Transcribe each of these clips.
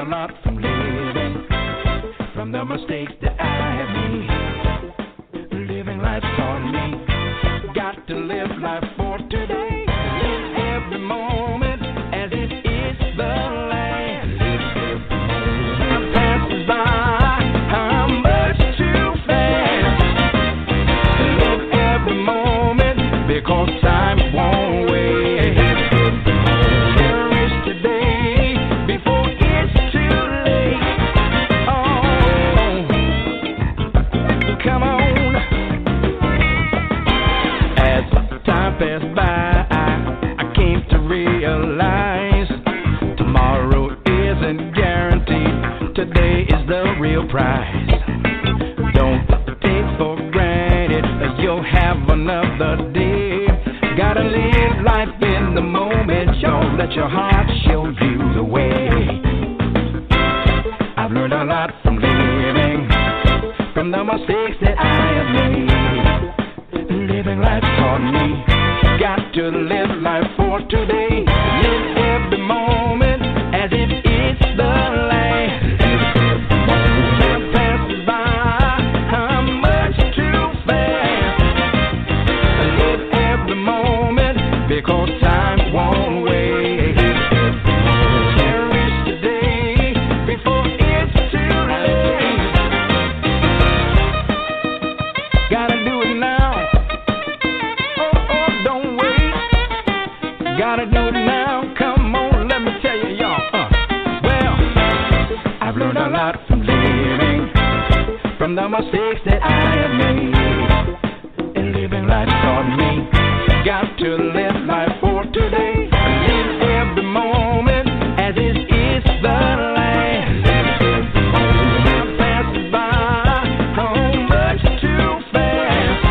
a lot from living, from the mistakes that I have made. Living life taught me, got to live life for today. Live every moment as it is the last. Live every moment passes by, how much too fast. Live every moment because time won't wait. Cherish today before it's too late. Oh, come on. As time passed by, I came to realize tomorrow isn't guaranteed. Today is the real prize. Don't take for granted that you'll have another day. Gotta live life in the moment, y'all. Let your heart show you the way. I've learned a lot from living, from the mistakes that I have made. Living life taught me, got to live life for today. Live every moment as if it's the last. Time passes by, how much too fast. Live every moment because time won't wait. Cherish today before it's too late. Gotta do it now. Oh, don't wait. Gotta do it now. Come on, let me tell you, y'all. Well, I've learned a lot from living, from the mistakes that I have made. And living life taught me, got to live life for today. Live every moment as it is the last. Time passes by, how much too fast.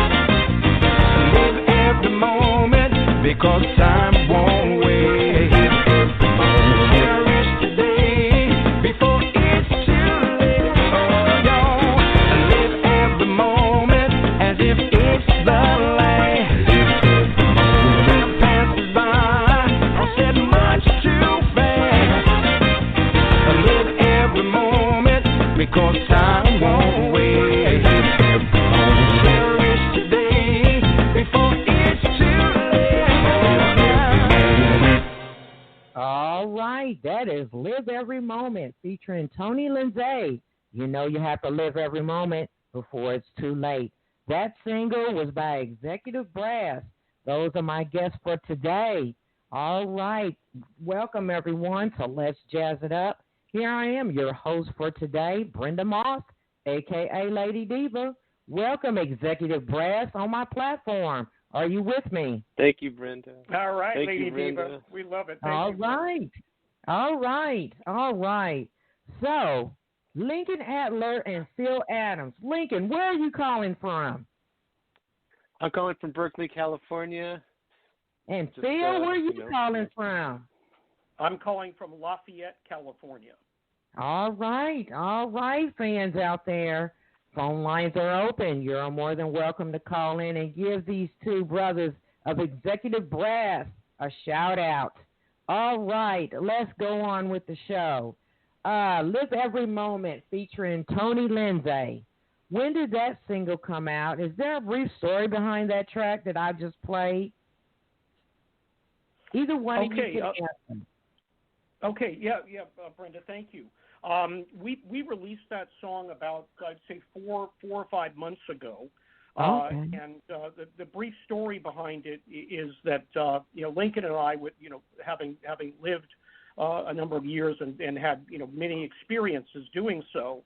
Live every moment because time won't wait. Cherish today before it's too late. Oh, y'all, live every moment as if it's the last. Time passes by, I said much too fast. Live every moment because time won't wait. Cherish today before it's too late. All right, that is Live Every Moment featuring Tony Lindsay. You know you have to live every moment before it's too late. That single was by Executive Brass. Those are my guests for today. All right, welcome everyone to Let's Jazz It Up. Here I am, your host for today, Brenda Moss, a.k.a. Lady Diva. Welcome, Executive Brass, on my platform. Are you with me? Thank you, Brenda. All right, Thank Lady you, Diva. Brenda. We love it. All right. So, Lincoln Adler and Phil Adams. Lincoln, where are you calling from? I'm calling from Berkeley, California. And Just, Phil, where are you you know. calling from? I'm calling from Lafayette, California. All right, fans out there. Phone lines are open. You're more than welcome to call in and give these two brothers of Executive Brass a shout out. All right, let's go on with the show. Live Every Moment featuring Tony Lindsay. When did that single come out? Is there a brief story behind that track that I just played? Either one of you can answer. Okay, Brenda, thank you. We released that song about, I'd say, 4 or 5 months ago. And the brief story behind it is that Lincoln and I, having lived a number of years and had many experiences doing so,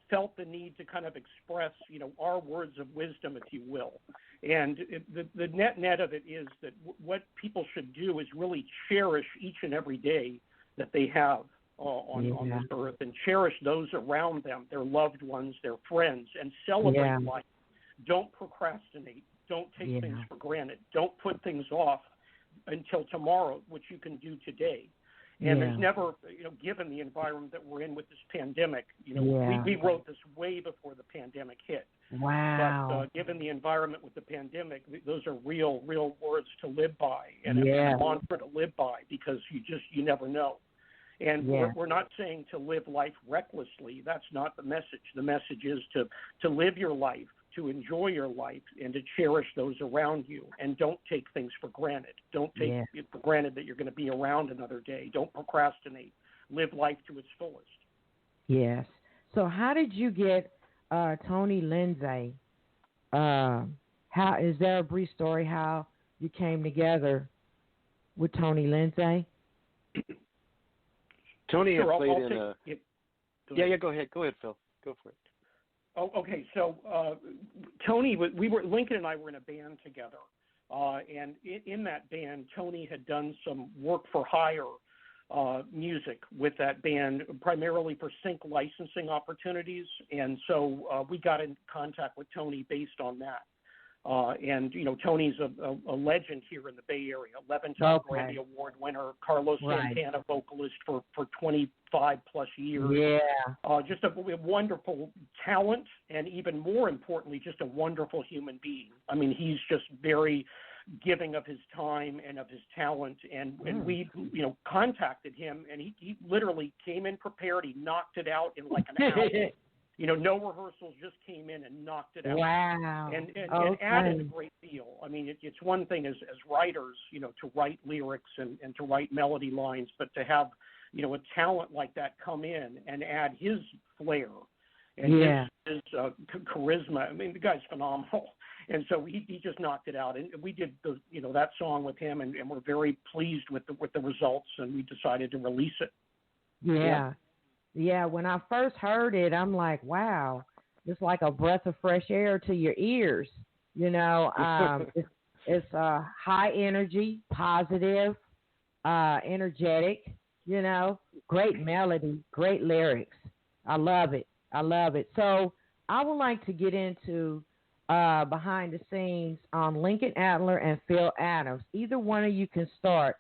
felt the need to kind of express our words of wisdom, if you will. And the net of it is that what people should do is really cherish each and every day that they have on this earth, and cherish those around them, their loved ones, their friends, and celebrate life. Don't procrastinate. Don't take things for granted. Don't put things off until tomorrow, which you can do today. And there's never, given the environment that we're in with this pandemic, we wrote this way before the pandemic hit. Wow. But given the environment with the pandemic, those are real words to live by, and a mantra to live by, because you never know. And we're not saying to live life recklessly. That's not the message. The message is to live your life, to enjoy your life, and to cherish those around you. And don't take things for granted. Don't take it for granted that you're going to be around another day. Don't procrastinate. Live life to its fullest. Yes. So how did you get Tony Lindsay? How is there a brief story how you came together with Tony Lindsay? Tony had played in a. Go ahead, Phil. Go for it. Oh, okay. So Tony, Lincoln and I were in a band together, and in that band, Tony had done some work for hire music with that band, primarily for sync licensing opportunities, and so we got in contact with Tony based on that. And, Tony's a legend here in the Bay Area, 11-time Grammy Award winner, Carlos Santana vocalist for 25-plus years. Yeah. Just a wonderful talent, and even more importantly, just a wonderful human being. I mean, he's just very giving of his time and of his talent, and we, contacted him, and he literally came in prepared. He knocked it out in like an hour. No rehearsals, just came in and knocked it out. Wow. And added a great deal. I mean, it's one thing as writers, to write lyrics and to write melody lines, but to have, a talent like that come in and add his flair and his charisma. I mean, the guy's phenomenal. And so he just knocked it out. And we did that song with him, and we're very pleased with the results, and we decided to release it. Yeah. Yeah, when I first heard it, I'm like, wow, it's like a breath of fresh air to your ears. It's high energy, positive, energetic, great melody, great lyrics. I love it. So I would like to get into behind the scenes on Lincoln Adler and Phil Adams. Either one of you can start.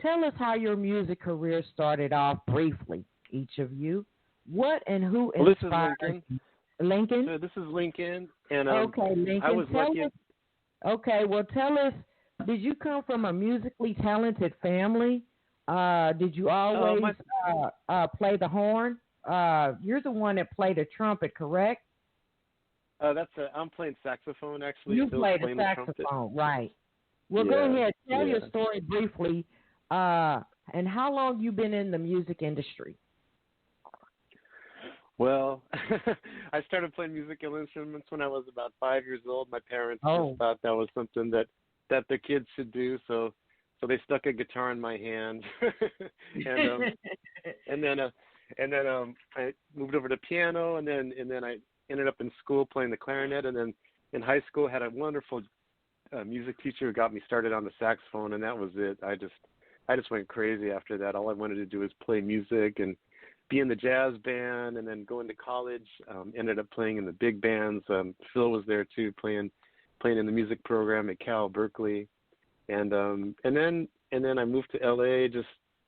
Tell us how your music career started off briefly. Each of you, what and who inspired you? Lincoln? So this is Lincoln, and okay, Lincoln. I was lucky. Okay, well, tell us. Did you come from a musically talented family? Did you always play the horn? You're the one that played the trumpet, correct? I'm playing saxophone actually. You played the saxophone, right? Well, go ahead. Tell your story briefly. And how long you been in the music industry? Well, I started playing musical instruments when I was about 5 years old. My parents just thought that was something that the kids should do, so they stuck a guitar in my hand, and then I moved over to piano, and then I ended up in school playing the clarinet, and then in high school had a wonderful music teacher who got me started on the saxophone, and that was it. I just went crazy after that. All I wanted to do was play music and be in the jazz band, and then going to college. Ended up playing in the big bands. Phil was there too, playing in the music program at Cal Berkeley, and then I moved to LA. Just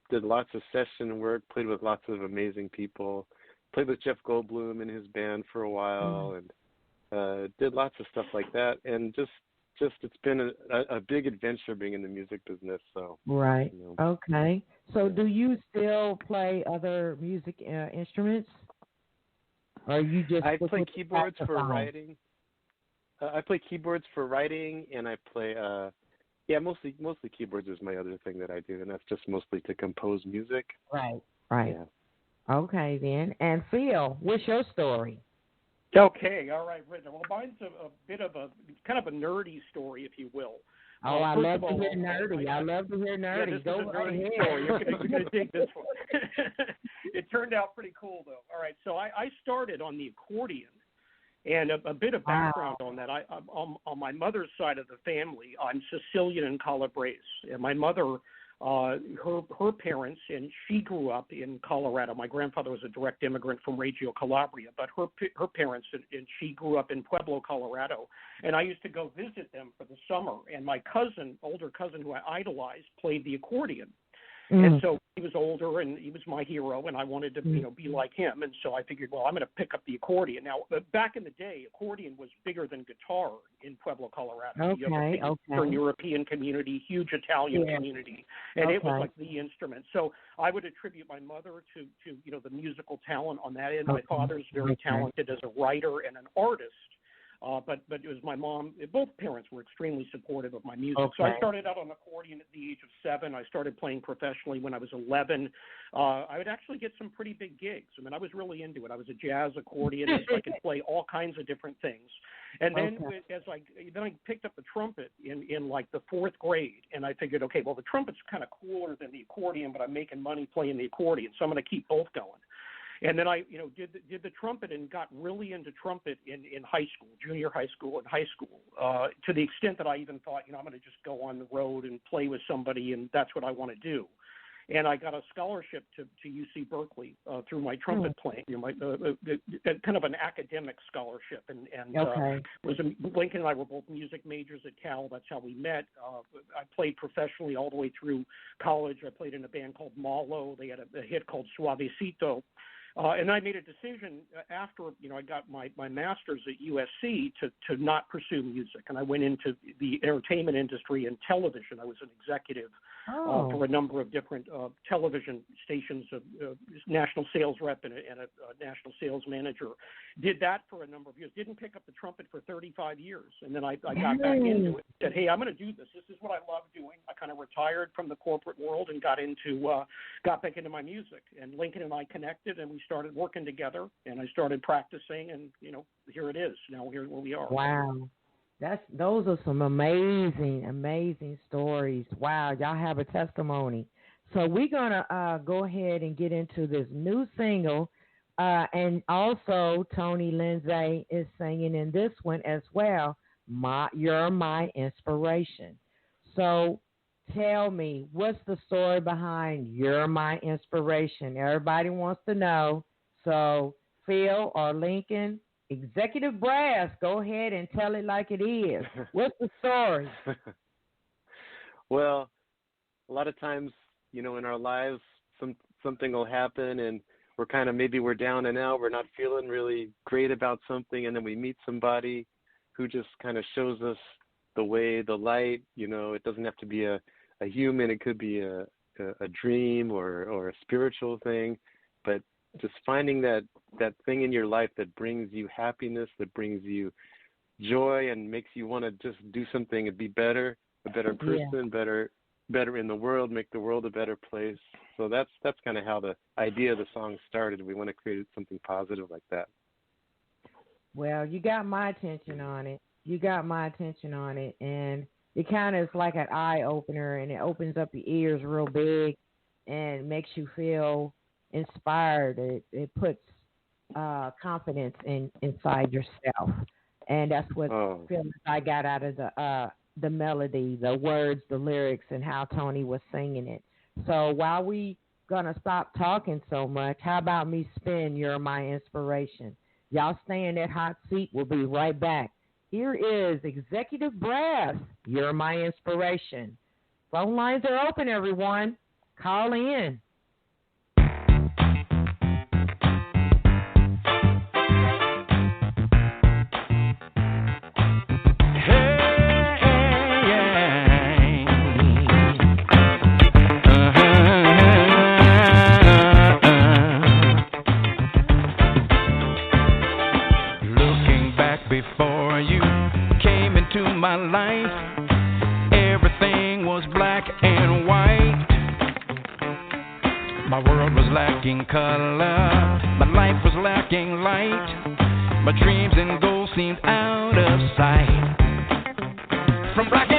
did lots of session work, played with lots of amazing people, played with Jeff Goldblum and his band for a while, and did lots of stuff like that. And just it's been a big adventure being in the music business. So right. Okay. So do you still play other music instruments, or you just? I play keyboards for writing. I play keyboards for writing, and I play. Mostly keyboards is my other thing that I do, and that's just mostly to compose music. Right. Yeah. Okay then. And Phil, what's your story? Okay, all right, Britta. Well, mine's a bit of a kind of a nerdy story, if you will. I love to hear nerdy. I love to hear nerdy. Yeah, this is a nerdy story. You're going to dig this one. It turned out pretty cool, though. All right, so I started on the accordion, and a bit of background on that. On my mother's side of the family, I'm Sicilian and Calabrese, and my mother. Her parents, and she grew up in Colorado. My grandfather was a direct immigrant from Reggio Calabria, but her parents and she grew up in Pueblo, Colorado. And I used to go visit them for the summer. And my older cousin, who I idolized, played the accordion. And so he was older, and he was my hero, and I wanted to, be like him. And so I figured, well, I'm going to pick up the accordion. Now, back in the day, accordion was bigger than guitar in Pueblo, Colorado. You have a big European community, huge Italian community, and it was like the instrument. So I would attribute my mother to the musical talent on that end. My father's very talented as a writer and an artist. But it was my mom. Both parents were extremely supportive of my music. So I started out on accordion at the age of 7. I started playing professionally when I was 11. I would actually get some pretty big gigs. I mean, I was really into it. I was a jazz accordionist. I could play all kinds of different things. And then I picked up the trumpet in like the 4th grade, and I figured, okay, well, the trumpet's kind of cooler than the accordion, but I'm making money playing the accordion, so I'm going to keep both going. And then I, did the trumpet and got really into trumpet in high school, junior high school and high school, to the extent that I even thought, I'm going to just go on the road and play with somebody, and that's what I want to do. And I got a scholarship to UC Berkeley through my trumpet playing, kind of an academic scholarship. And Lincoln and I were both music majors at Cal. That's how we met. I played professionally all the way through college. I played in a band called Malo. They had a hit called Suavecito. And I made a decision after, I got my master's at USC to not pursue music. And I went into the entertainment industry and television. I was an executive for a number of different television stations, national sales rep and a national sales manager. Did that for a number of years. Didn't pick up the trumpet for 35 years. And then I got back into it. Said, hey, I'm going to do this. This is what I love doing. I kind of retired from the corporate world and got back into my music. And Lincoln and I connected, and we started working together, and I started practicing, and here it is. Now here where we are. Wow, those are some amazing stories. Wow, y'all have a testimony. So we're gonna go ahead and get into this new single, and also Tony Lindsay is singing in this one as well. You're My Inspiration. So tell me, what's the story behind You're My Inspiration? Everybody wants to know. So Phil or Lincoln, Executive Brass, go ahead and tell it like it is. What's the story? Well, a lot of times, in our lives, something will happen, and we're down and out. We're not feeling really great about something, and then we meet somebody who just kind of shows us the way, the light. It doesn't have to be a human. It could be a dream or a spiritual thing, but just finding that thing in your life that brings you happiness, that brings you joy, and makes you want to just do something and be better, a better person, better in the world, make the world a better place. So that's kind of how the idea of the song started. We want to create something positive like that. Well, you got my attention on it. And it kind of is like an eye opener, and it opens up your ears real big and makes you feel inspired. It puts confidence inside yourself, and that's what I got out of the melody, the words, the lyrics, and how Tony was singing it. So while we gonna stop talking so much, how about me spin You're My Inspiration? Y'all stay in that hot seat. We'll be right back. Here is Executive Brass, You're My Inspiration. Phone lines are open, everyone. Call in. My life, everything was black and white. My world was lacking color, my life was lacking light. My dreams and goals seemed out of sight. From black and